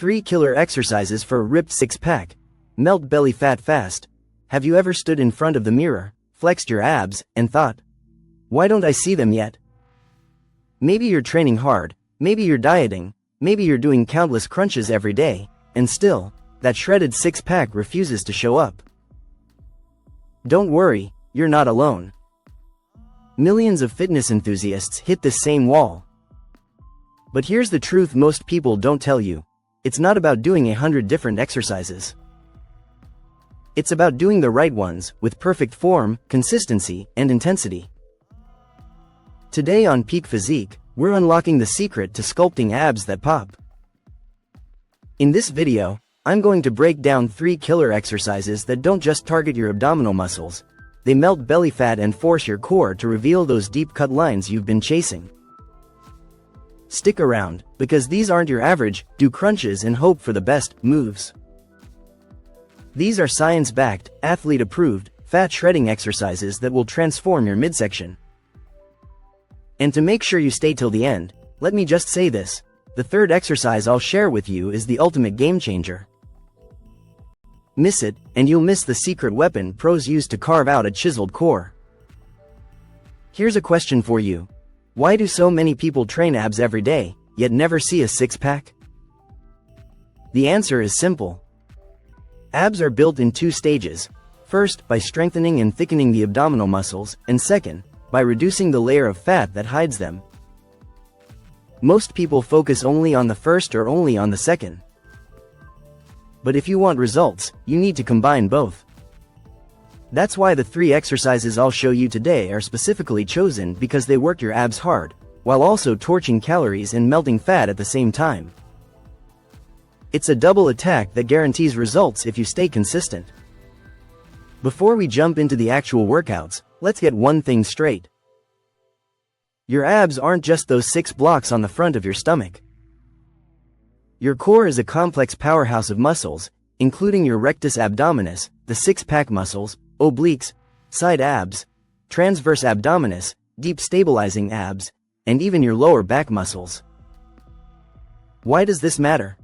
3 killer exercises for a ripped six-pack. Melt belly fat fast. Have you ever stood in front of the mirror, flexed your abs, and thought, why don't I see them yet? Maybe you're training hard, maybe you're dieting, maybe you're doing countless crunches every day, and still, that shredded six-pack refuses to show up. Don't worry, you're not alone. Millions of fitness enthusiasts hit this same wall. But here's the truth most people don't tell you. It's not about doing 100 different exercises. It's about doing the right ones, with perfect form, consistency, and intensity. Today on Peak Physique, we're unlocking the secret to sculpting abs that pop. In this video, I'm going to break down 3 killer exercises that don't just target your abdominal muscles. They melt belly fat and force your core to reveal those deep-cut lines you've been chasing. Stick around, because these aren't your average, do crunches and hope for the best moves. These are science-backed, athlete-approved, fat-shredding exercises that will transform your midsection. And to make sure you stay till the end, let me just say this, the third exercise I'll share with you is the ultimate game-changer. Miss it, and you'll miss the secret weapon pros use to carve out a chiseled core. Here's a question for you. Why do so many people train abs every day, yet never see a six-pack? The answer is simple. Abs are built in 2 stages. First, by strengthening and thickening the abdominal muscles, and second, by reducing the layer of fat that hides them. Most people focus only on the first or only on the second. But if you want results, you need to combine both. That's why the 3 exercises I'll show you today are specifically chosen because they work your abs hard, while also torching calories and melting fat at the same time. It's a double attack that guarantees results if you stay consistent. Before we jump into the actual workouts, let's get one thing straight. Your abs aren't just those 6 blocks on the front of your stomach. Your core is a complex powerhouse of muscles, including your rectus abdominis, the six-pack muscles, obliques, side abs, transverse abdominis, deep stabilizing abs, and even your lower back muscles. Why does this matter?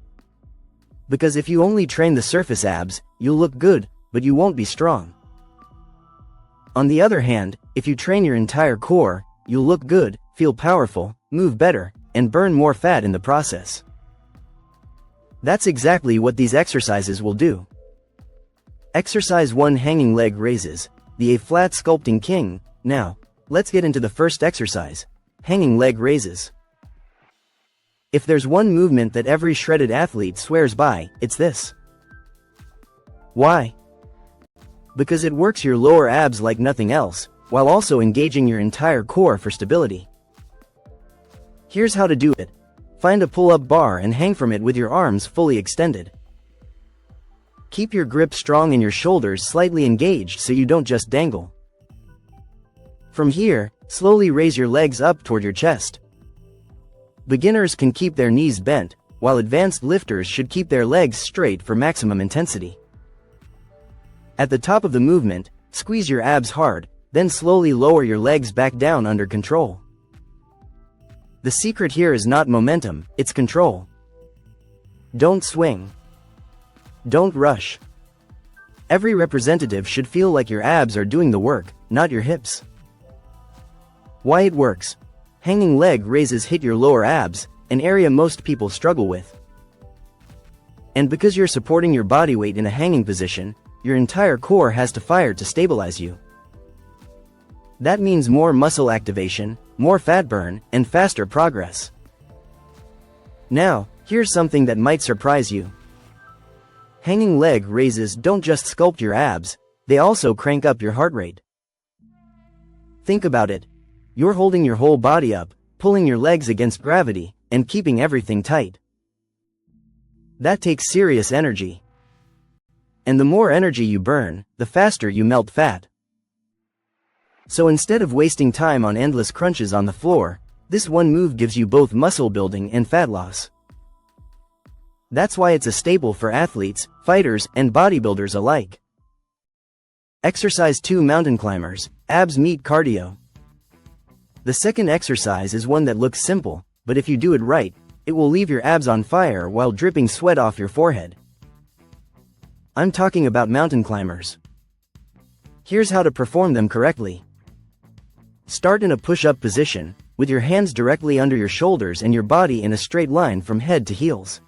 Because if you only train the surface abs, you'll look good, but you won't be strong. On the other hand, if you train your entire core, you'll look good, feel powerful, move better, and burn more fat in the process. That's exactly what these exercises will do. Exercise 1: Hanging leg raises, the A-flat sculpting king. Now, let's get into the first exercise, hanging leg raises. If there's one movement that every shredded athlete swears by, it's this. Why? Because it works your lower abs like nothing else, while also engaging your entire core for stability. Here's how to do it. Find a pull-up bar and hang from it with your arms fully extended. Keep your grip strong and your shoulders slightly engaged so you don't just dangle. From here, slowly raise your legs up toward your chest. Beginners can keep their knees bent, while advanced lifters should keep their legs straight for maximum intensity. At the top of the movement, squeeze your abs hard, then slowly lower your legs back down under control. The secret here is not momentum, it's control. Don't swing. Don't rush. Every representative should feel like your abs are doing the work, not your hips. Why it works? Hanging leg raises hit your lower abs, an area most people struggle with. And because you're supporting your body weight in a hanging position, your entire core has to fire to stabilize you. That means more muscle activation, more fat burn, and faster progress. Now, here's something that might surprise you. Hanging leg raises don't just sculpt your abs, they also crank up your heart rate. Think about it. You're holding your whole body up, pulling your legs against gravity, and keeping everything tight. That takes serious energy. And the more energy you burn, the faster you melt fat. So instead of wasting time on endless crunches on the floor, this one move gives you both muscle building and fat loss. That's why it's a staple for athletes, fighters, and bodybuilders alike. Exercise 2: Mountain climbers, abs meet cardio. The second exercise is one that looks simple, but if you do it right, It will leave your abs on fire while dripping sweat off your forehead. I'm talking about mountain climbers. Here's how to perform them correctly. Start in a push-up position, with your hands directly under your shoulders and your body in a straight line from head to heels.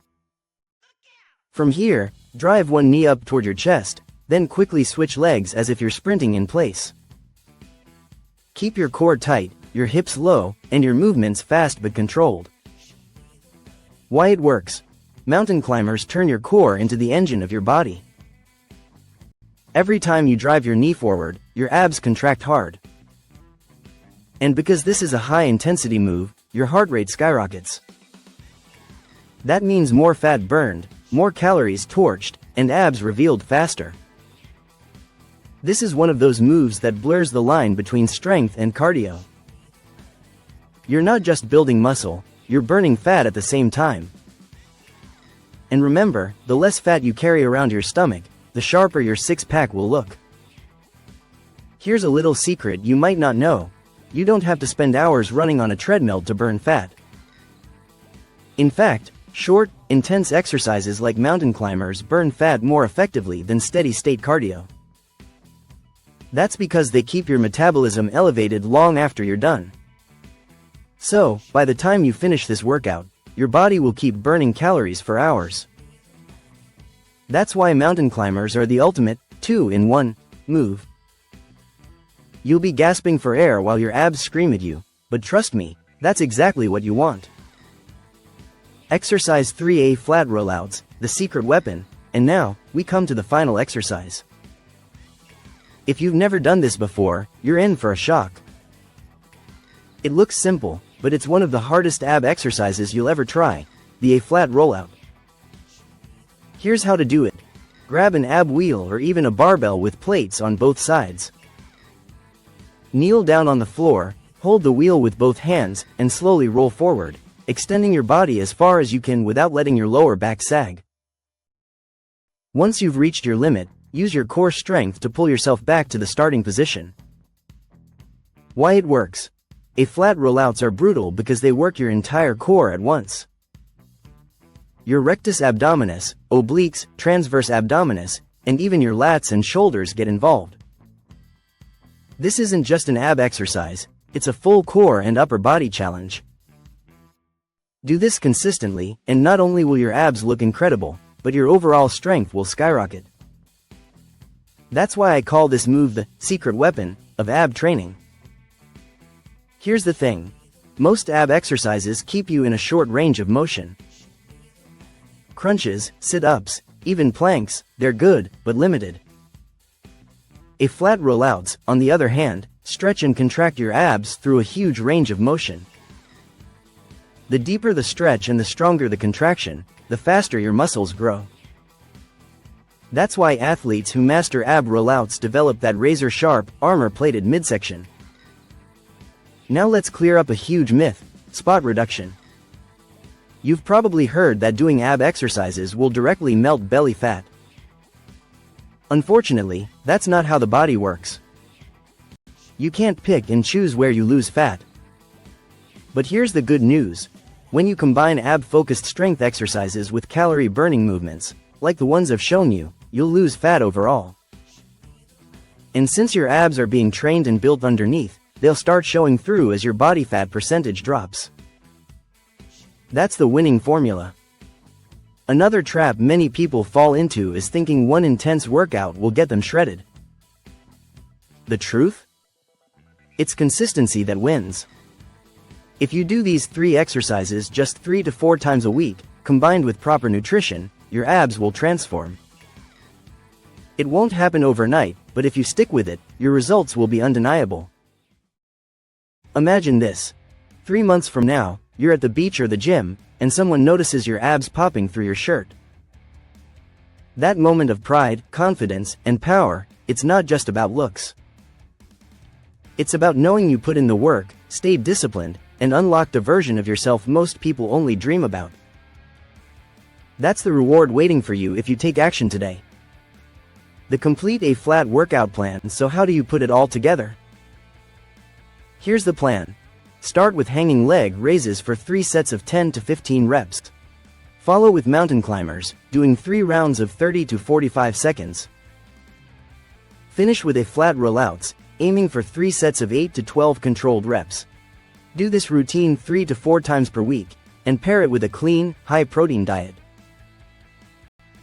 From here, drive one knee up toward your chest, then quickly switch legs as if you're sprinting in place. Keep your core tight, your hips low, and your movements fast but controlled. Why it works. Mountain climbers turn your core into the engine of your body. Every time you drive your knee forward, your abs contract hard. And because this is a high-intensity move, your heart rate skyrockets. That means more fat burned, more calories torched, and abs revealed faster. This is one of those moves that blurs the line between strength and cardio. You're not just building muscle, you're burning fat at the same time. And remember, the less fat you carry around your stomach, the sharper your six-pack will look. Here's a little secret you might not know. You don't have to spend hours running on a treadmill to burn fat. In fact, short, intense exercises like mountain climbers burn fat more effectively than steady-state cardio. That's because they keep your metabolism elevated long after you're done. So, by the time you finish this workout, your body will keep burning calories for hours. That's why mountain climbers are the ultimate, 2-in-1, move. You'll be gasping for air while your abs scream at you, but trust me, that's exactly what you want. Exercise 3A flat rollouts, the secret weapon, and now, we come to the final exercise. If you've never done this before, you're in for a shock. It looks simple, but it's one of the hardest ab exercises you'll ever try, the A flat rollout. Here's how to do it. Grab an ab wheel or even a barbell with plates on both sides. Kneel down on the floor, hold the wheel with both hands, and slowly roll forward, extending your body as far as you can without letting your lower back sag. Once you've reached your limit, use your core strength to pull yourself back to the starting position. Why it works. A flat rollouts are brutal because they work your entire core at once. Your rectus abdominis, obliques, transverse abdominis, and even your lats and shoulders get involved. This isn't just an ab exercise, it's a full core and upper body challenge. Do this consistently, and not only will your abs look incredible, but your overall strength will skyrocket. That's why I call this move the secret weapon of ab training. Here's the thing. Most ab exercises keep you in a short range of motion. Crunches, sit-ups, even planks, they're good, but limited. A flat rollouts, on the other hand, stretch and contract your abs through a huge range of motion. The deeper the stretch and the stronger the contraction, the faster your muscles grow. That's why athletes who master ab rollouts develop that razor-sharp, armor-plated midsection. Now let's clear up a huge myth, spot reduction. You've probably heard that doing ab exercises will directly melt belly fat. Unfortunately, that's not how the body works. You can't pick and choose where you lose fat. But here's the good news. When you combine ab-focused strength exercises with calorie-burning movements, like the ones I've shown you, you'll lose fat overall. And since your abs are being trained and built underneath, they'll start showing through as your body fat percentage drops. That's the winning formula. Another trap many people fall into is thinking one intense workout will get them shredded. The truth? It's consistency that wins. If you do these 3 exercises just 3 to 4 times a week, combined with proper nutrition, your abs will transform. It won't happen overnight, but if you stick with it, your results will be undeniable. Imagine this. 3 months from now, you're at the beach or the gym, and someone notices your abs popping through your shirt. That moment of pride, confidence, and power, it's not just about looks. It's about knowing you put in the work, stayed disciplined, and unlocked a version of yourself most people only dream about. That's the reward waiting for you if you take action today. The complete A flat workout plan. So how do you put it all together? Here's the plan. Start with hanging leg raises for 3 sets of 10 to 15 reps. Follow with mountain climbers, doing 3 rounds of 30 to 45 seconds. Finish with a flat rollouts, aiming for 3 sets of 8 to 12 controlled reps. Do this routine 3 to 4 times per week, and pair it with a clean, high-protein diet.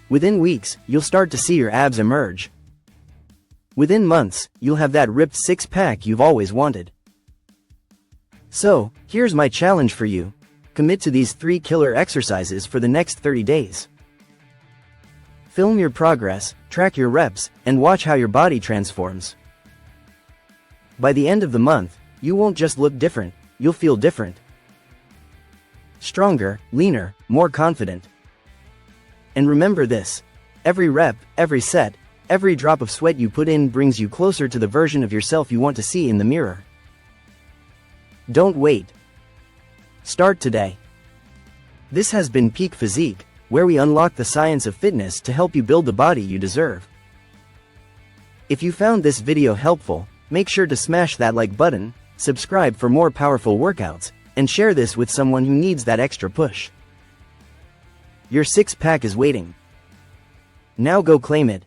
Within weeks, you'll start to see your abs emerge. Within months, you'll have that ripped six-pack you've always wanted. So, here's my challenge for you. Commit to these 3 killer exercises for the next 30 days. Film your progress, track your reps, and watch how your body transforms. By the end of the month, you won't just look different, you'll feel different. Stronger, leaner, more confident. And remember this: every rep, every set, every drop of sweat you put in brings you closer to the version of yourself you want to see in the mirror. Don't wait. Start today. This has been Peak Physique, where we unlock the science of fitness to help you build the body you deserve. If you found this video helpful, make sure to smash that like button, subscribe for more powerful workouts, and share this with someone who needs that extra push. Your six-pack is waiting. Now go claim it.